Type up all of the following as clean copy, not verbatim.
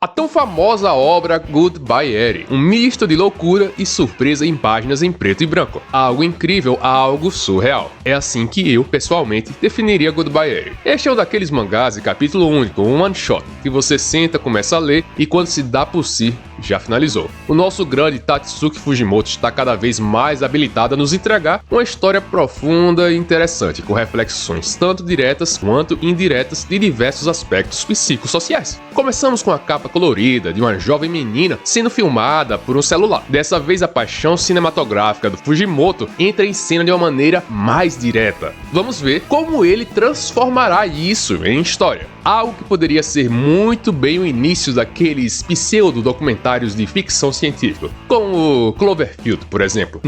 A tão famosa obra Goodbye Eri, um misto de loucura e surpresa em páginas em preto e branco. Algo incrível, algo surreal. É assim que eu, pessoalmente, definiria Goodbye Eri. Este é um daqueles mangás de capítulo único, um one shot, que você senta, começa a ler e quando se dá por si, já finalizou. O nosso grande Tatsuki Fujimoto está cada vez mais habilitado a nos entregar uma história profunda e interessante, com reflexões tanto diretas quanto indiretas de diversos aspectos psicossociais. Começamos com a capa colorida de uma jovem menina sendo filmada por um celular. Dessa vez a paixão cinematográfica do Fujimoto entra em cena de uma maneira mais direta. Vamos ver como ele transformará isso em história. Algo que poderia ser muito bem o início daqueles pseudo-documentários de ficção científica, como o Cloverfield, por exemplo.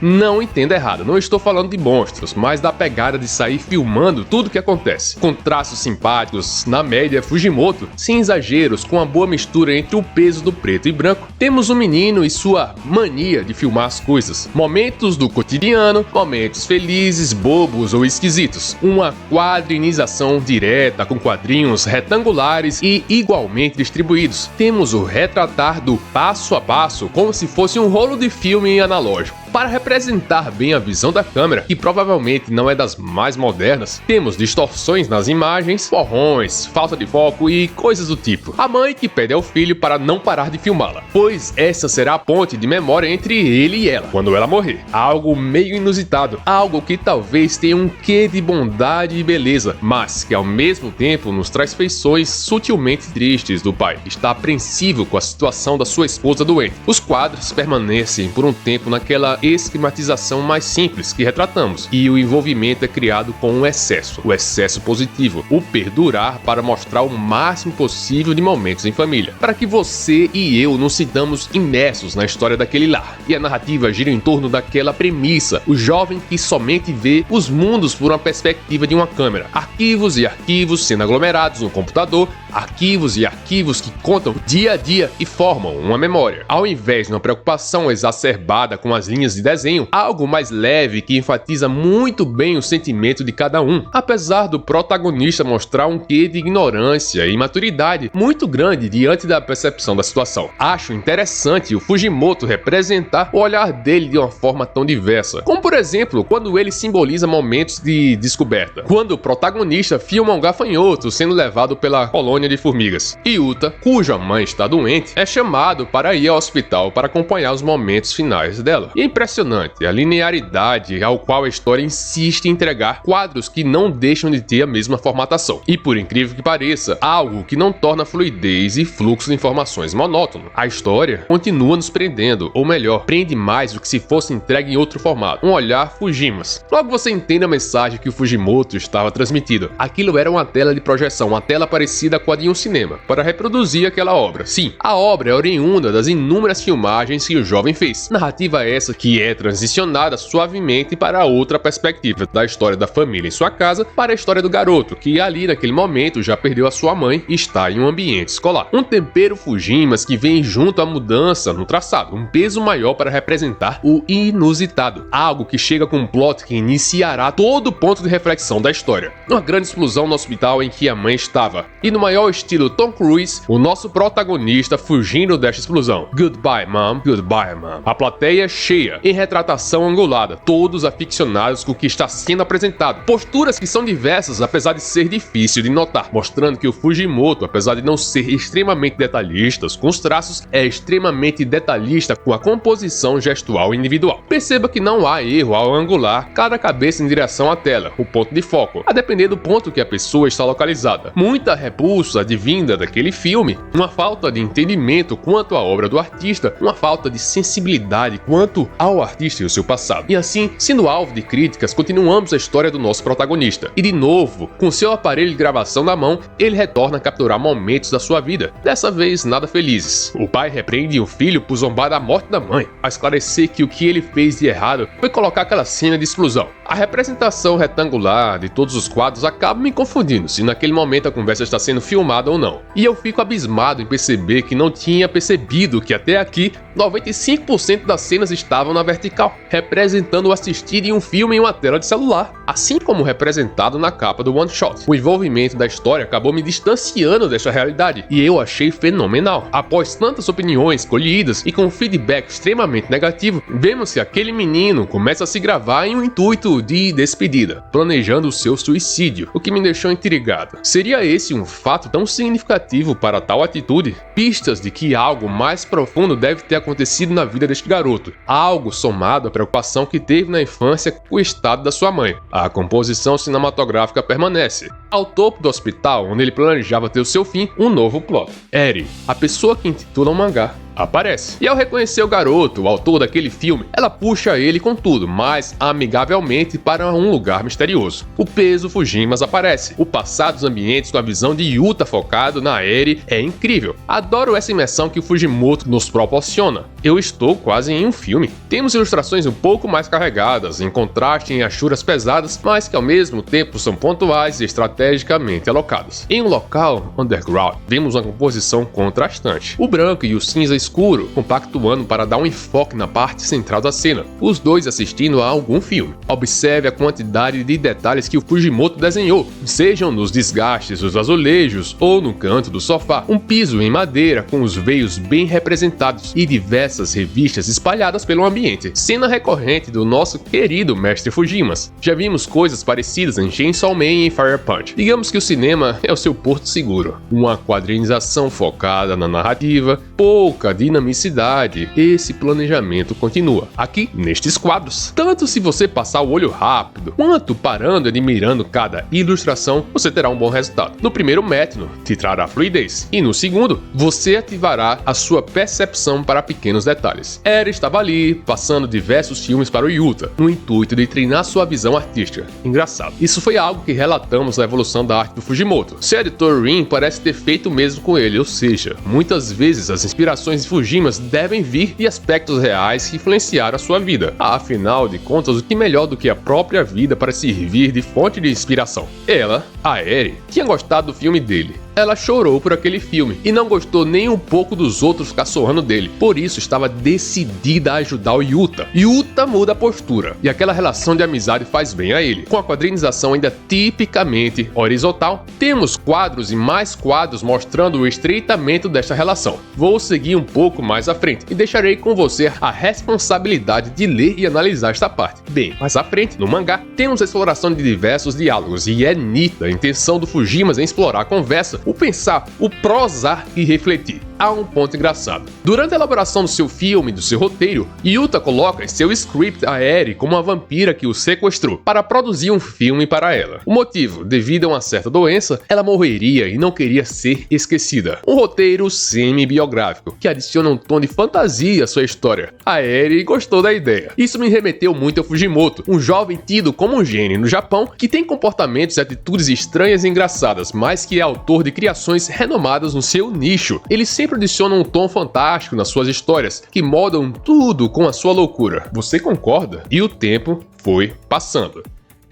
Não entenda errado, não estou falando de monstros, mas da pegada de sair filmando tudo o que acontece. Com traços simpáticos, na média Fujimoto, sem exageros, com uma boa mistura entre o peso do preto e branco, temos um menino e sua mania de filmar as coisas. Momentos do cotidiano, momentos felizes, bobos ou esquisitos. Uma quadrinização direta com quadrinhos retangulares e igualmente distribuídos. Temos o retratar do passo a passo como se fosse um rolo de filme analógico. Para representar bem a visão da câmera, que provavelmente não é das mais modernas, temos distorções nas imagens, borrões, falta de foco e coisas do tipo. A mãe que pede ao filho para não parar de filmá-la, pois essa será a ponte de memória entre ele e ela, quando ela morrer. Algo meio inusitado, algo que talvez tenha um quê de bondade e beleza, mas que ao mesmo tempo nos traz feições sutilmente tristes do pai. Está apreensivo com a situação da sua esposa doente. Os quadros permanecem por um tempo naquela esquematização mais simples que retratamos, e o envolvimento é criado com o excesso positivo, o perdurar para mostrar o máximo possível de momentos em família, para que você e eu nos sintamos imersos na história daquele lar. E a narrativa gira em torno daquela premissa, o jovem que somente vê os mundos por uma perspectiva de uma câmera, arquivos e arquivos sendo aglomerados no computador, arquivos e arquivos que contam dia a dia e formam uma memória, ao invés de uma preocupação exacerbada com as linhas de desenho, algo mais leve que enfatiza muito bem o sentimento de cada um, apesar do protagonista mostrar um quê de ignorância e imaturidade muito grande diante da percepção da situação. Acho interessante o Fujimoto representar o olhar dele de uma forma tão diversa, como por exemplo, quando ele simboliza momentos de descoberta, quando o protagonista filma um gafanhoto sendo levado pela colônia de formigas, e Yuta, cuja mãe está doente, é chamado para ir ao hospital para acompanhar os momentos finais dela. E é impressionante a linearidade ao qual a história insiste em entregar quadros que não deixam de ter a mesma formatação. E por incrível que pareça, algo que não torna a fluidez e fluxo de informações monótono. A história continua nos prendendo, ou melhor, prende mais do que se fosse entregue em outro formato. Um olhar Fujimas. Logo você entende a mensagem que o Fujimoto estava transmitindo. Aquilo era uma tela de projeção, uma tela parecida com a de um cinema, para reproduzir aquela obra. Sim, a obra é oriunda das inúmeras filmagens que o jovem fez. Narrativa essa que é transicionada suavemente para outra perspectiva da história da família em sua casa para a história do garoto, que ali naquele momento já perdeu a sua mãe e está em um ambiente escolar. Um tempero Fujimas que vem junto à mudança no traçado, um peso maior para representar o inusitado, algo que chega com um plot que iniciará todo o ponto de reflexão da história. Uma grande explosão no hospital em que a mãe estava, e no maior estilo Tom Cruise, o nosso protagonista fugindo desta explosão. Goodbye, mom. Goodbye, mom. A plateia cheia, em retratação angulada, todos aficionados com o que está sendo apresentado. Posturas que são diversas, apesar de ser difícil de notar, mostrando que o Fujimoto, apesar de não ser extremamente detalhista com os traços, é extremamente detalhista com a composição gestual individual. Perceba que não há erro ao angular cada cabeça em direção à tela, o ponto de foco, a depender do ponto que a pessoa está localizada. Muita repulsa advinda daquele filme, uma falta de entendimento quanto à obra do artista, uma falta de sensibilidade quanto ao artista e o seu passado. E assim, sendo alvo de críticas, continuamos a história do nosso protagonista. E de novo, com seu aparelho de gravação na mão, ele retorna a capturar momentos da sua vida, dessa vez nada felizes. O pai repreende o filho por zombar da morte da mãe, a esclarecer que o que ele fez de errado foi colocar aquela cena de explosão. A representação retangular de todos os quadros acaba me confundindo se naquele momento a conversa está sendo filmada ou não. E eu fico abismado em perceber que não tinha percebido que até aqui 95% das cenas estavam estavam na vertical, representando o assistir de um filme em uma tela de celular, assim como representado na capa do One Shot. O envolvimento da história acabou me distanciando desta realidade, e eu achei fenomenal. Após tantas opiniões colhidas e com feedback extremamente negativo, vemos que aquele menino começa a se gravar em um intuito de despedida, planejando o seu suicídio, o que me deixou intrigado. Seria esse um fato tão significativo para tal atitude? Pistas de que algo mais profundo deve ter acontecido na vida deste garoto, algo somado à preocupação que teve na infância com o estado da sua mãe. A composição cinematográfica permanece. Ao topo do hospital, onde ele planejava ter o seu fim, um novo plot. Eri, a pessoa que intitula um mangá, aparece. E ao reconhecer o garoto, o autor daquele filme, ela puxa ele com tudo, mas amigavelmente para um lugar misterioso. O peso Fujimas aparece. O passar dos ambientes com a visão de Yuta focado na Eri é incrível. Adoro essa imersão que o Fujimoto nos proporciona. Eu estou quase em um filme. Temos ilustrações um pouco mais carregadas, em contraste em achuras pesadas, mas que ao mesmo tempo são pontuais e estrategicamente alocadas. Em um local underground, vemos uma composição contrastante. O branco e o cinza escuro, compactuando para dar um enfoque na parte central da cena, os dois assistindo a algum filme. Observe a quantidade de detalhes que o Fujimoto desenhou, sejam nos desgastes dos azulejos ou no canto do sofá, um piso em madeira com os veios bem representados e diversas revistas espalhadas pelo ambiente, cena recorrente do nosso querido mestre Fujimas. Já vimos coisas parecidas em Chainsaw Man e Fire Punch. Digamos que o cinema é o seu porto seguro, uma quadrinização focada na narrativa, pouca dinamicidade. Esse planejamento continua aqui nestes quadros. Tanto se você passar o olho rápido, quanto parando e admirando cada ilustração, você terá um bom resultado. No primeiro método, te trará fluidez, e no segundo, você ativará a sua percepção para pequenos detalhes. Eri estava ali, passando diversos filmes para o Yuta, no intuito de treinar sua visão artística. Engraçado. Isso foi algo que relatamos na evolução da arte do Fujimoto. Seu editor Rin parece ter feito o mesmo com ele, ou seja, muitas vezes as inspirações de Fujimas devem vir de aspectos reais que influenciaram a sua vida. Afinal de contas, o que melhor do que a própria vida para servir de fonte de inspiração? Ela, a Eri, tinha gostado do filme dele. Ela chorou por aquele filme e não gostou nem um pouco dos outros caçoando dele. Por isso estava decidida a ajudar o Yuta. Yuta muda a postura e aquela relação de amizade faz bem a ele. Com a quadrinização ainda tipicamente horizontal, temos quadros e mais quadros mostrando o estreitamento desta relação. Vou seguir um pouco mais à frente e deixarei com você a responsabilidade de ler e analisar esta parte. Bem, mais à frente, no mangá, temos a exploração de diversos diálogos e é nítida a intenção do Fujimas em explorar a conversa, o pensar, o prosar e refletir. Há um ponto engraçado. Durante a elaboração do seu filme, do seu roteiro, Yuta coloca em seu script a Eri como uma vampira que o sequestrou para produzir um filme para ela. O motivo, devido a uma certa doença, ela morreria e não queria ser esquecida. Um roteiro semi-biográfico, que adiciona um tom de fantasia à sua história. A Eri gostou da ideia. Isso me remeteu muito ao Fujimoto, um jovem tido como um gênio no Japão, que tem comportamentos e atitudes estranhas e engraçadas, mas que é autor de criações renomadas no seu nicho. Ele sempre adiciona um tom fantástico nas suas histórias, que moldam tudo com a sua loucura. Você concorda? E o tempo foi passando.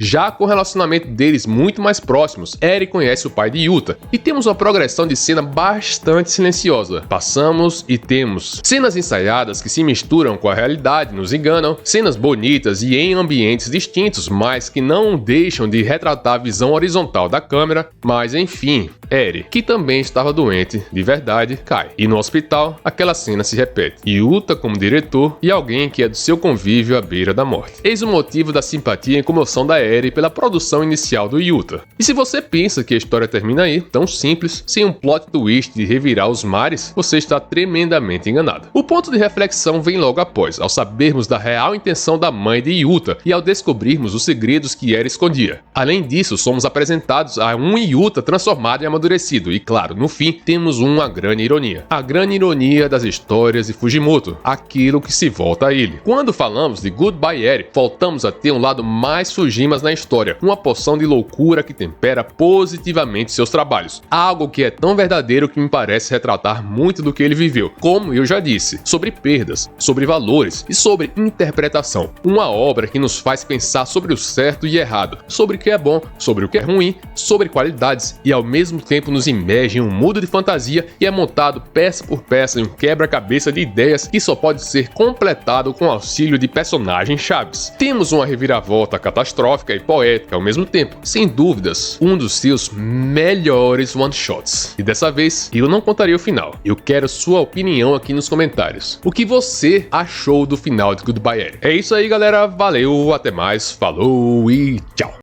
Já com o relacionamento deles muito mais próximos, Eri conhece o pai de Yuta e temos uma progressão de cena bastante silenciosa. Passamos e temos cenas ensaiadas que se misturam com a realidade, nos enganam, cenas bonitas e em ambientes distintos, mas que não deixam de retratar a visão horizontal da câmera. Mas enfim, Eri, que também estava doente de verdade, cai. E no hospital, aquela cena se repete. Yuta como diretor e alguém que é do seu convívio à beira da morte. Eis o motivo da simpatia e comoção da Eri pela produção inicial do Yuta. E se você pensa que a história termina aí, tão simples, sem um plot twist de revirar os mares, você está tremendamente enganado. O ponto de reflexão vem logo após, ao sabermos da real intenção da mãe de Yuta e ao descobrirmos os segredos que Eri escondia. Além disso, somos apresentados a um Yuta transformado e amadurecido, e claro, no fim, temos uma grande ironia. A grande ironia das histórias de Fujimoto, aquilo que se volta a ele. Quando falamos de Goodbye Eri, voltamos a ter um lado mais Fujimas na história, uma poção de loucura que tempera positivamente seus trabalhos. Algo que é tão verdadeiro que me parece retratar muito do que ele viveu. Como eu já disse, sobre perdas, sobre valores e sobre interpretação. Uma obra que nos faz pensar sobre o certo e errado, sobre o que é bom, sobre o que é ruim, sobre qualidades e ao mesmo tempo nos imerge em um mundo de fantasia e é montado peça por peça em um quebra-cabeça de ideias que só pode ser completado com o auxílio de personagens chaves. Temos uma reviravolta catastrófica e poética ao mesmo tempo, sem dúvidas, um dos seus melhores one-shots. E dessa vez, eu não contaria o final. Eu quero sua opinião aqui nos comentários. O que você achou do final de Goodbye Eri? É isso aí, galera. Valeu, até mais, falou e tchau!